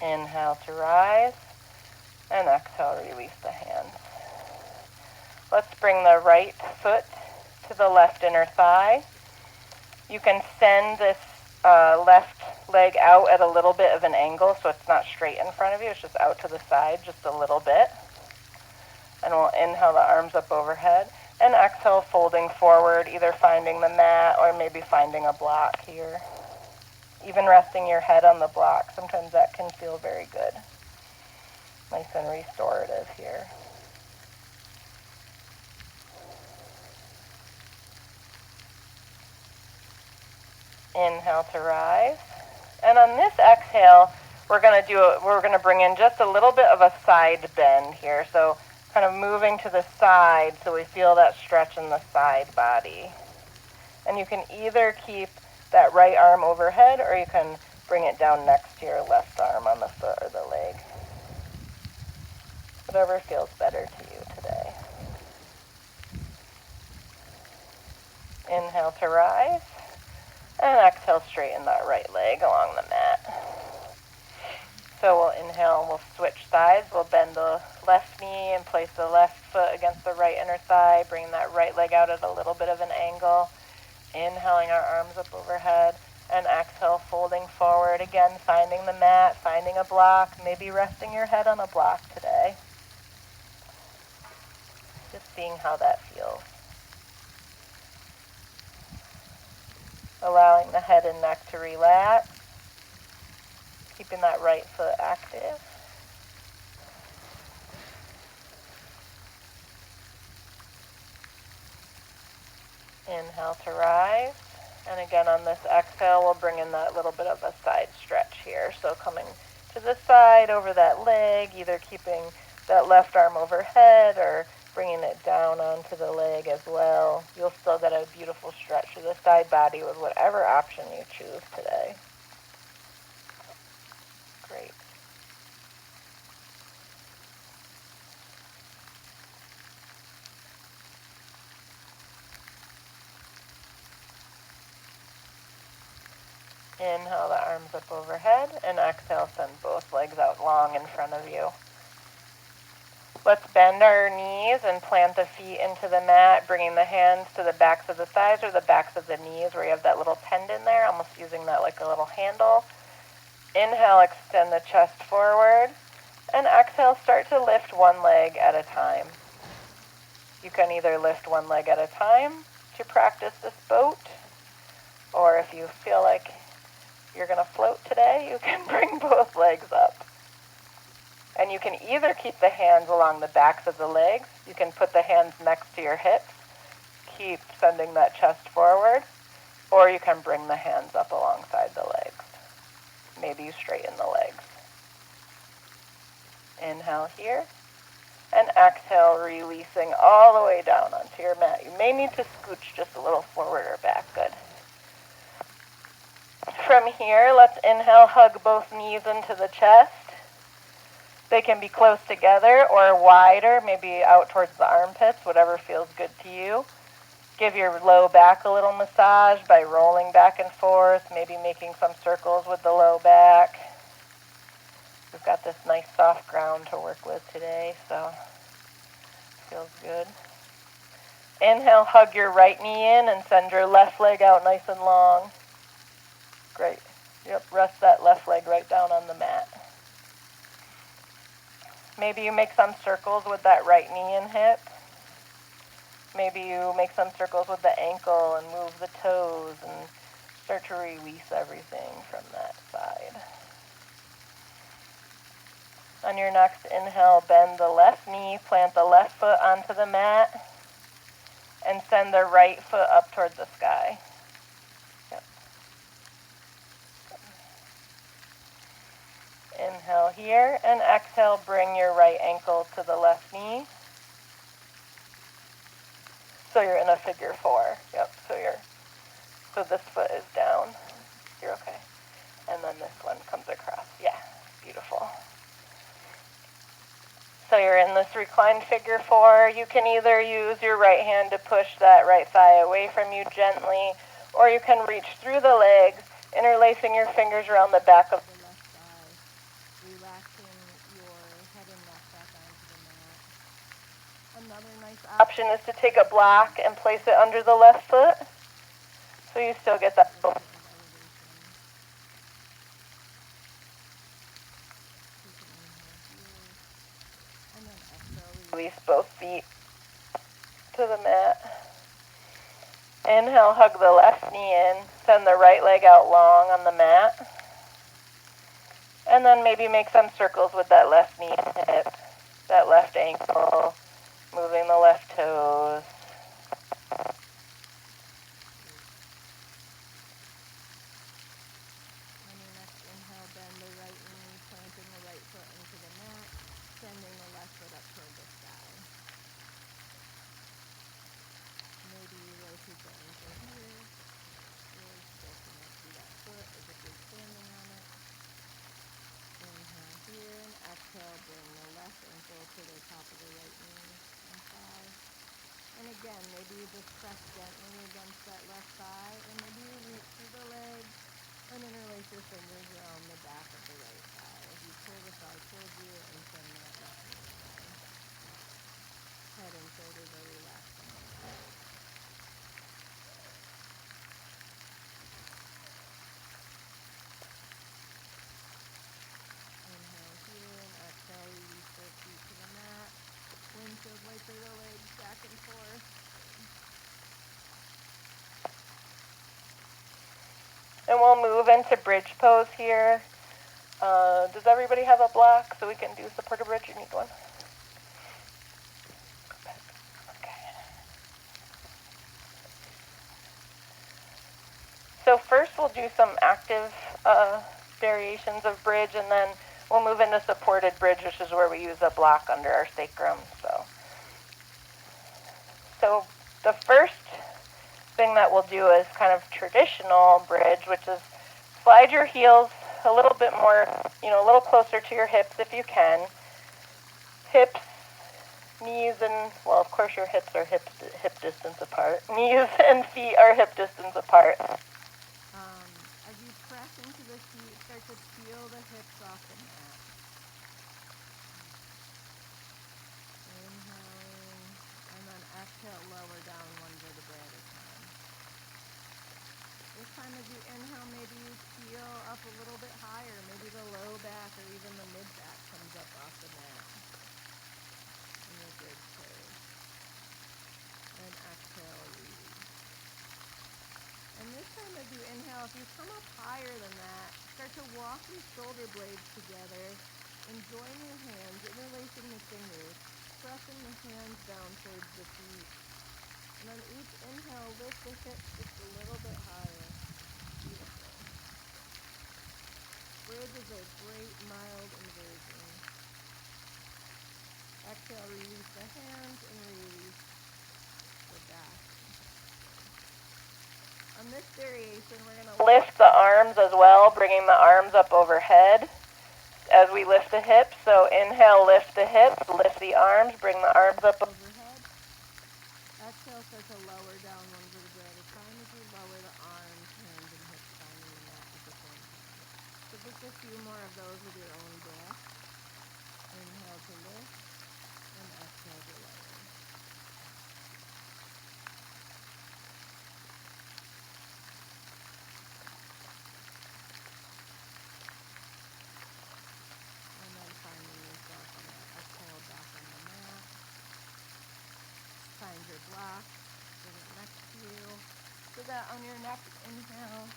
Inhale to rise, and exhale, release the hands. Let's bring the right foot to the left inner thigh. You can send this left leg out at a little bit of an angle so it's not straight in front of you. It's just out to the side just a little bit. And we'll inhale the arms up overhead and exhale, folding forward, either finding the mat or maybe finding a block here. Even resting your head on the block, sometimes that can feel very good. Nice and restorative here. Inhale to rise. And on this exhale, we're going to bring in just a little bit of a side bend here. So kind of moving to the side so we feel that stretch in the side body. And you can either keep that right arm overhead or you can bring it down next to your left arm on the foot or the leg. Whatever feels better to you today. Inhale to rise. And exhale, straighten that right leg along the mat. So we'll inhale and we'll switch sides. We'll bend the left knee and place the left foot against the right inner thigh, bring that right leg out at a little bit of an angle. Inhaling our arms up overhead and exhale, folding forward. Again, finding the mat, finding a block, maybe resting your head on a block today. Just seeing how that feels. Allowing the head and neck to relax. Keeping that right foot active. Inhale to rise. And again on this exhale, we'll bring in that little bit of a side stretch here. So coming to the side over that leg, either keeping that left arm overhead or bringing it down onto the leg as well. You'll still get a beautiful stretch to the side body with whatever option you choose today. Great. Inhale the arms up overhead and exhale, send both legs out long in front of you. Let's bend our knees and plant the feet into the mat, bringing the hands to the backs of the thighs or the backs of the knees where you have that little tendon there, almost using that like a little handle. Inhale, extend the chest forward, and exhale, start to lift one leg at a time. You can either lift one leg at a time to practice this boat, or if you feel like you're going to float today, you can bring both legs up. And you can either keep the hands along the backs of the legs, you can put the hands next to your hips, keep sending that chest forward, or you can bring the hands up alongside the legs. Maybe you straighten the legs. Inhale here, and exhale, releasing all the way down onto your mat. You may need to scooch just a little forward or back. Good. From here, let's inhale, hug both knees into the chest. They can be close together or wider, maybe out towards the armpits, whatever feels good to you. Give your low back a little massage by rolling back and forth, maybe making some circles with the low back. We've got this nice soft ground to work with today, so feels good. Inhale, hug your right knee in and send your left leg out nice and long. Great. Yep, rest that left leg right down on the mat. Maybe you make some circles with that right knee and hip. Maybe you make some circles with the ankle and move the toes and start to release everything from that side. On your next inhale, bend the left knee, plant the left foot onto the mat, and send the right foot up towards the sky. Yep. Inhale here, and exhale, bring your right ankle to the left knee. So you're in a figure four. Yep, so this foot is down. You're okay. And then this one comes across. Yeah, beautiful. So you're in this reclined figure four. You can either use your right hand to push that right thigh away from you gently, or you can reach through the legs, interlacing your fingers around the back of the left thigh, relaxing your head and neck back onto the mat. Another nice option is to take a block and place it under the left foot, so you still get that little bit of elevation. And then exhale, release both feet to the mat. Inhale, hug the left knee in, send the right leg out long on the mat. And then maybe make some circles with that left knee and hip, that left ankle, moving the left toes. On your next inhale, bend the right knee, planting the right foot into the mat, sending the left foot up toward the sky. Maybe you rotate the ankle here, or still connect to that foot as if you're standing on it. Inhale here, and exhale, bring the left ankle to the top of the right knee and thigh. And again, maybe you just press gently against that left thigh, and maybe you reach through the legs and interlace your fingers around the back of the right thigh as you pull the thigh towards you and send that left knee down. Head and shoulders are relaxing. Inhale here, and exhale, release both feet to the mat. Windshield wiper the legs back and forth. And we'll move into bridge pose here. Does everybody have a block so we can do supported bridge? You need one? Okay. So first we'll do some active variations of bridge, and then we'll move into supported bridge, which is where we use a block under our sacrum. So the first thing that we'll do is kind of traditional bridge, which is slide your heels a little bit more, a little closer to your hips if you can. Hips, knees, and, well, of course your hips are hip distance apart. Knees and feet are hip distance apart. As you press into the feet, start to peel the hips off the mat. Inhaling, and then exhale, lower down one vertebrae at a time. This time as you inhale, maybe you peel up a little bit higher. Maybe the low back or even the mid back comes up off the mat. In your bridge pose. And exhale, release. And this time as you inhale, if you come up higher than that, start to walk your shoulder blades together and join your hands, interlacing the fingers, pressing the hands down towards the feet. And on each inhale, lift the hips just a little bit higher. Beautiful. Bridge is a great mild inversion. Exhale, release the hands and release the back. On this variation, we're going to lift the arms as well, bringing the arms up overhead as we lift the hips. So inhale, lift the hips, lift the arms, bring the arms up overhead. Exhale, start to lower down one vertebra at a time as you lower the arms, hands, and hips finding the mat at the same time. So just a few more of those with your own breath. Inhale to lift and exhale to lower. And then finding yourself on that exhale back on the mat. Find your block, bring it next to you, so that on your next inhale,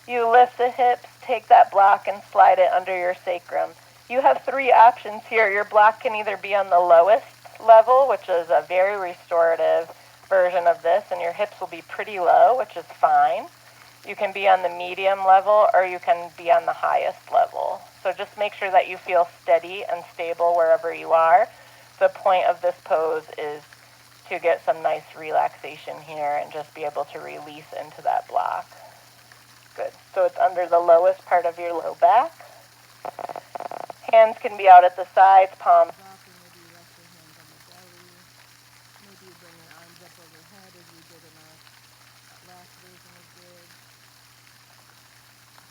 you lift the hips, take that block and slide it under your sacrum. You have three options here. Your block can either be on the lowest level, which is a very restorative version of this, and your hips will be pretty low, which is fine. You can be on the medium level, or you can be on the highest level. So just make sure that you feel steady and stable wherever you are. The point of this pose is to get some nice relaxation here and just be able to release into that block. Good. So it's under the lowest part of your low back. Hands can be out at the sides, palms up, and maybe rest your hands on the belly. Maybe bring your arms up overhead as we did in our last version of bridge.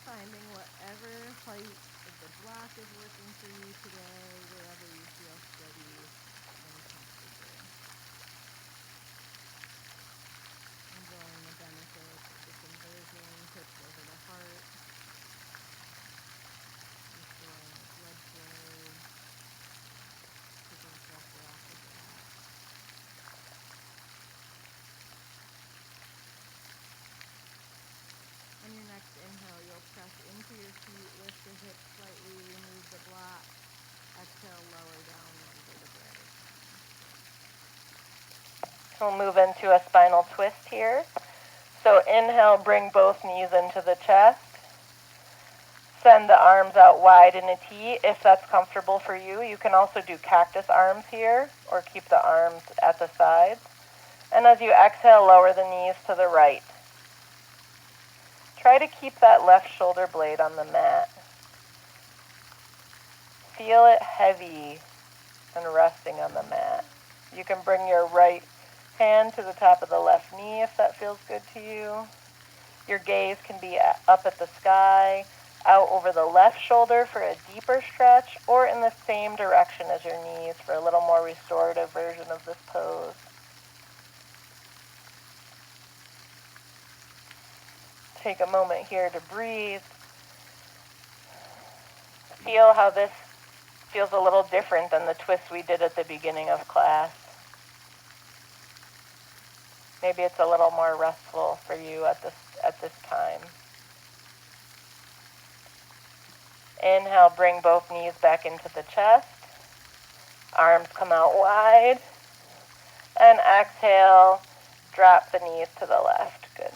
Finding whatever height of the block is working for you today, wherever you feel steady and comfortable. Enjoying the benefits of this inversion, hips over the heart. Restoring the blood flow. Taking pressure off the back. On your next inhale, you'll press into your feet, lift the hips slightly, remove the block. Exhale, lower down one vertebra at a time. We'll move into a spinal twist here. So inhale, bring both knees into the chest. Send the arms out wide in a T if that's comfortable for you. You can also do cactus arms here or keep the arms at the sides. And as you exhale, lower the knees to the right. Try to keep that left shoulder blade on the mat. Feel it heavy and resting on the mat. You can bring your right hand to the top of the left knee if that feels good to you. Your gaze can be up at the sky, out over the left shoulder for a deeper stretch, or in the same direction as your knees for a little more restorative version of this pose. Take a moment here to breathe. Feel how this feels a little different than the twist we did at the beginning of class. Maybe it's a little more restful for you at this time. Inhale, bring both knees back into the chest. Arms come out wide. And exhale, drop the knees to the left. Good.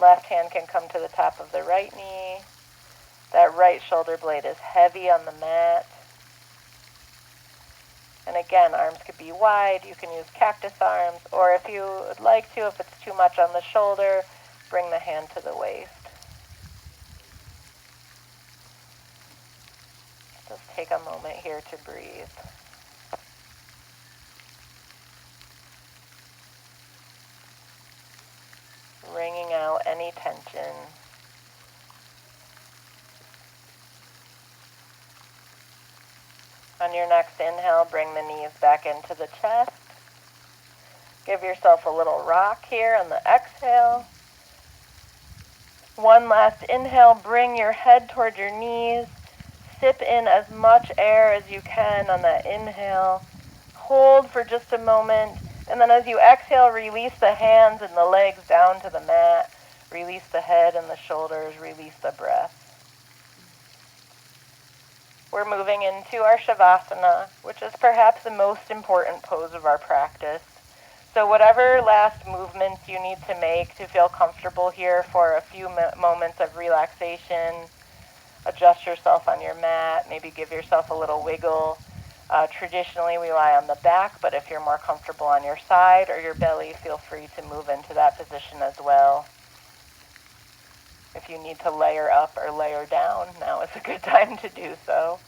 Left hand can come to the top of the right knee. That right shoulder blade is heavy on the mat. And again, arms could be wide. You can use cactus arms, or if you would like to, if it's too much on the shoulder, bring the hand to the waist. Just take a moment here to breathe. Wringing out any tension. On your next inhale, bring the knees back into the chest. Give yourself a little rock here on the exhale. One last inhale, bring your head toward your knees. Sip in as much air as you can on that inhale. Hold for just a moment And then as you exhale, release the hands and the legs down to the mat. Release the head and the shoulders. Release the breath. We're moving into our Shavasana, which is perhaps the most important pose of our practice. So whatever last movements you need to make to feel comfortable here for a few moments of relaxation, adjust yourself on your mat, maybe give yourself a little wiggle. Traditionally, we lie on the back, but if you're more comfortable on your side or your belly, feel free to move into that position as well. If you need to layer up or layer down, now is a good time to do so.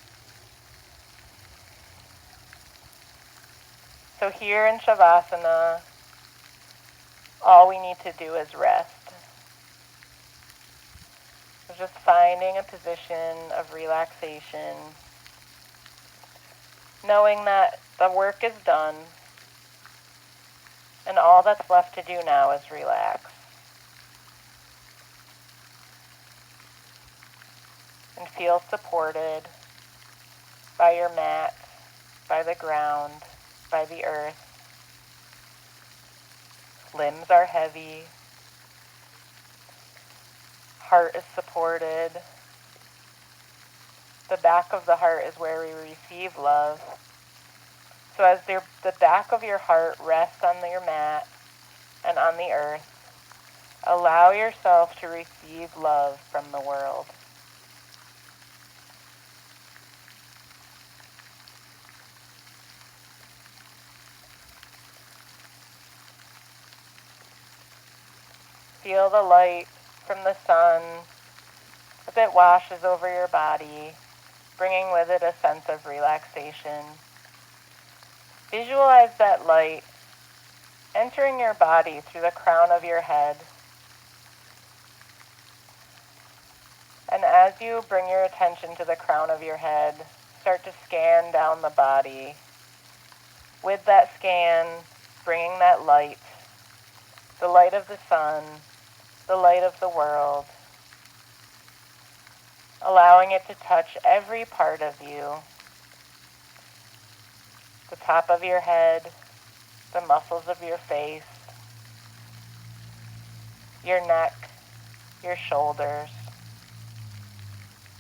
So here in Shavasana, all we need to do is rest. So just finding a position of relaxation, knowing that the work is done, and all that's left to do now is relax. And feel supported by your mat, by the ground, by the earth. Limbs are heavy. Heart is supported. The back of the heart is where we receive love. So as the back of your heart rests on your mat and on the earth, allow yourself to receive love from the world. Feel the light from the sun as it washes over your body, bringing with it a sense of relaxation. Visualize that light entering your body through the crown of your head. And as you bring your attention to the crown of your head, start to scan down the body. With that scan, bringing that light, the light of the sun, the light of the world, allowing it to touch every part of you. The top of your head, the muscles of your face, your neck, your shoulders,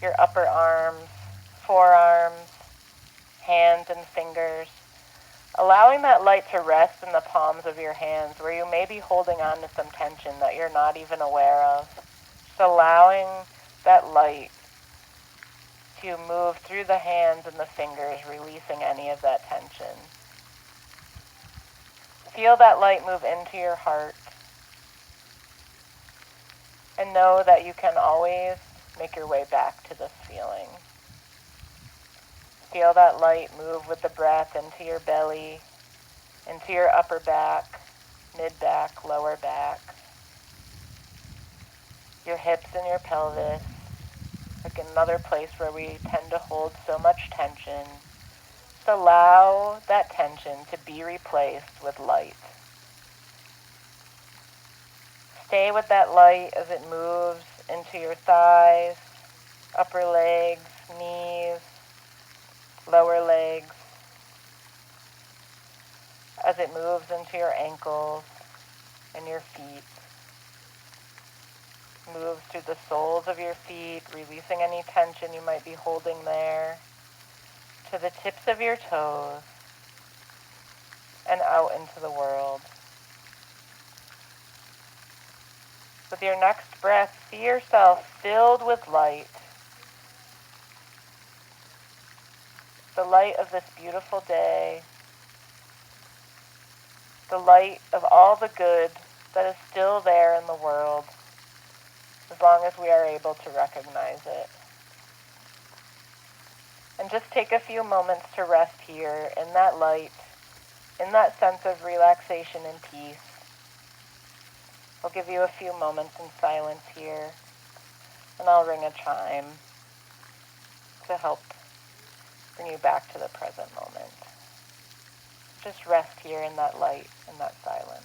your upper arms, forearms, hands and fingers, allowing that light to rest in the palms of your hands where you may be holding on to some tension that you're not even aware of. Just allowing that light to move through the hands and the fingers, releasing any of that tension. Feel that light move into your heart. And know that you can always make your way back to this feeling. Feel that light move with the breath into your belly, into your upper back, mid-back, lower back, your hips and your pelvis, like another place where we tend to hold so much tension. Just allow that tension to be replaced with light. Stay with that light as it moves into your thighs, upper legs, knees, lower legs, as it moves into your ankles and your feet. Moves through the soles of your feet, releasing any tension you might be holding there, to the tips of your toes, and out into the world. With your next breath, see yourself filled with light. The light of this beautiful day. The light of all the good that is still there in the world, as long as we are able to recognize it. And just take a few moments to rest here in that light, in that sense of relaxation and peace. I'll give you a few moments in silence here, and I'll ring a chime to help bring you back to the present moment. Just rest here in that light, in that silence.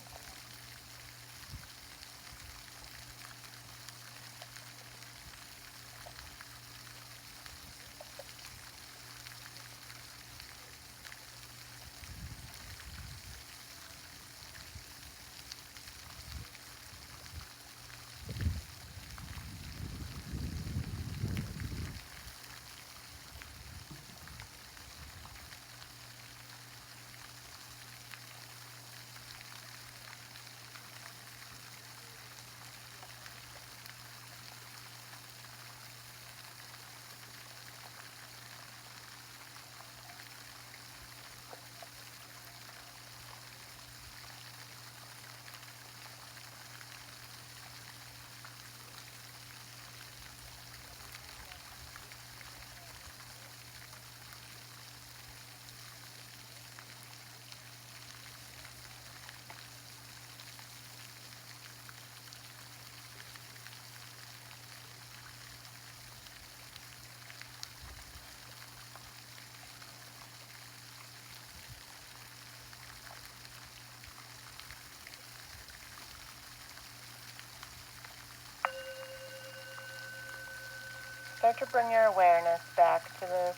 Start to bring your awareness back to the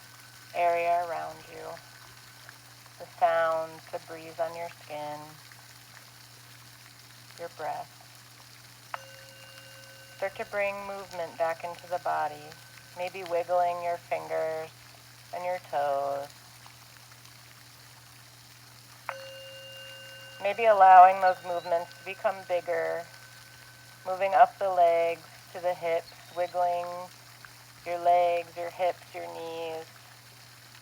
area around you, the sounds, the breeze on your skin, your breath. Start to bring movement back into the body, maybe wiggling your fingers and your toes. Maybe allowing those movements to become bigger, moving up the legs to the hips, wiggling your legs, your hips, your knees,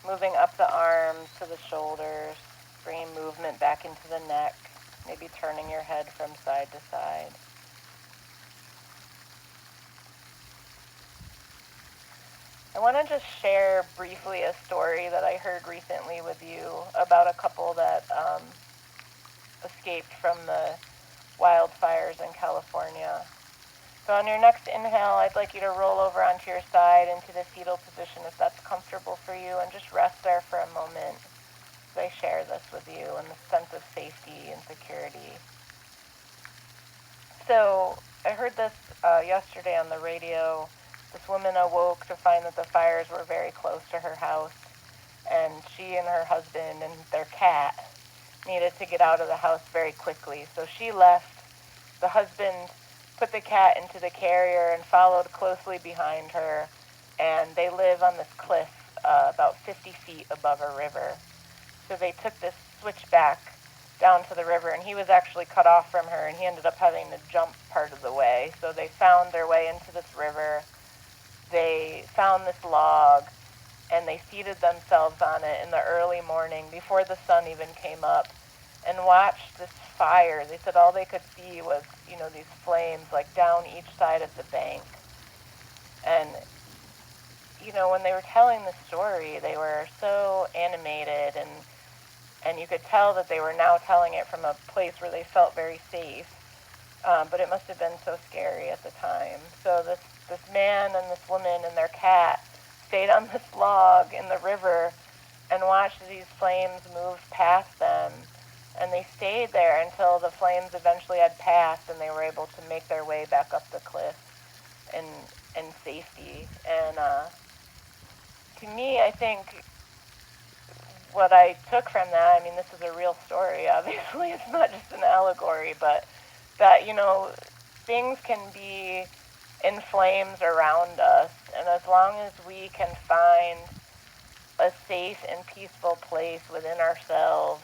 moving up the arms to the shoulders, bringing movement back into the neck, maybe turning your head from side to side. I want to just share briefly a story that I heard recently with you about a couple that escaped from the wildfires in California. So on your next inhale, I'd like you to roll over onto your side into the fetal position if that's comfortable for you, and just rest there for a moment as I share this with you and the sense of safety and security. So I heard this yesterday on the radio. This woman awoke to find that the fires were very close to her house, and she and her husband and their cat needed to get out of the house very quickly. So she left. The husband put the cat into the carrier and followed closely behind her, and they live on this cliff about 50 feet above a river. So they took this switchback down to the river, and he was actually cut off from her, and he ended up having to jump part of the way. So they found their way into this river. They found this log, and they seated themselves on it in the early morning before the sun even came up and watched this fire. They said all they could see was, these flames like down each side of the bank. And, when they were telling the story, they were so animated, and you could tell that they were now telling it from a place where they felt very safe. But it must have been so scary at the time. So this man and this woman and their cat stayed on this log in the river and watched these flames move past them. And they stayed there until the flames eventually had passed, and they were able to make their way back up the cliff in safety. And to me, I think what I took from that, this is a real story, obviously. It's not just an allegory, but that, things can be in flames around us. And as long as we can find a safe and peaceful place within ourselves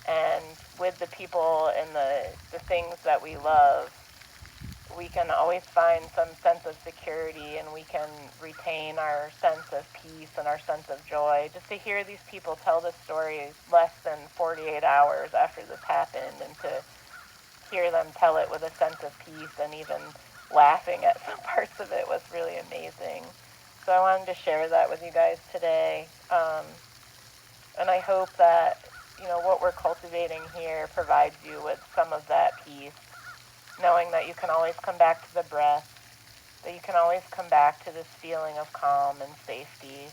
and with the people and the things that we love, we can always find some sense of security, and we can retain our sense of peace and our sense of joy. Just to hear these people tell this story less than 48 hours after this happened, and to hear them tell it with a sense of peace and even laughing at some parts of it was really amazing. So I wanted to share that with you guys today. And I hope that, what we're cultivating here provides you with some of that peace, knowing that you can always come back to the breath, that you can always come back to this feeling of calm and safety.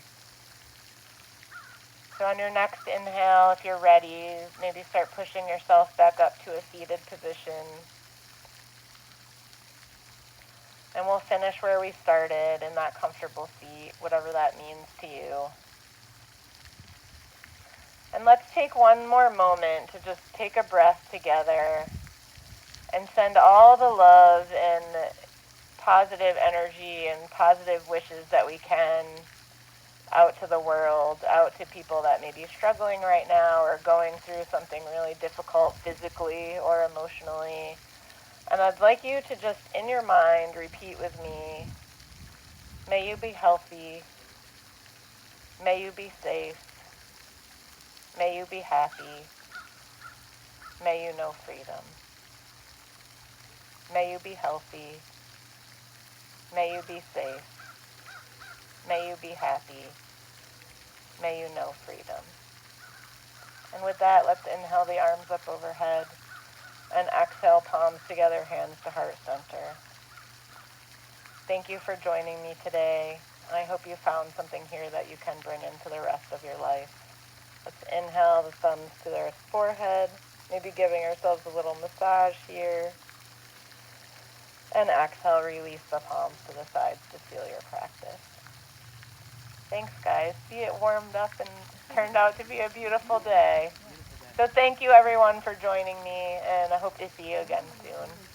So on your next inhale, if you're ready, maybe start pushing yourself back up to a seated position. And we'll finish where we started, in that comfortable seat, whatever that means to you. And let's take one more moment to just take a breath together and send all the love and positive energy and positive wishes that we can out to the world, out to people that may be struggling right now or going through something really difficult physically or emotionally. And I'd like you to just, in your mind, repeat with me, may you be healthy, may you be safe, may you be happy, may you know freedom. May you be healthy, may you be safe, may you be happy, may you know freedom. And with that, let's inhale the arms up overhead and exhale, palms together, hands to heart center. Thank you for joining me today. I hope you found something here that you can bring into the rest of your life. Let's inhale the thumbs to the forehead, maybe giving ourselves a little massage here. And exhale, release the palms to the sides to seal your practice. Thanks, guys. See, it warmed up and turned out to be a beautiful day. So thank you, everyone, for joining me, and I hope to see you again soon.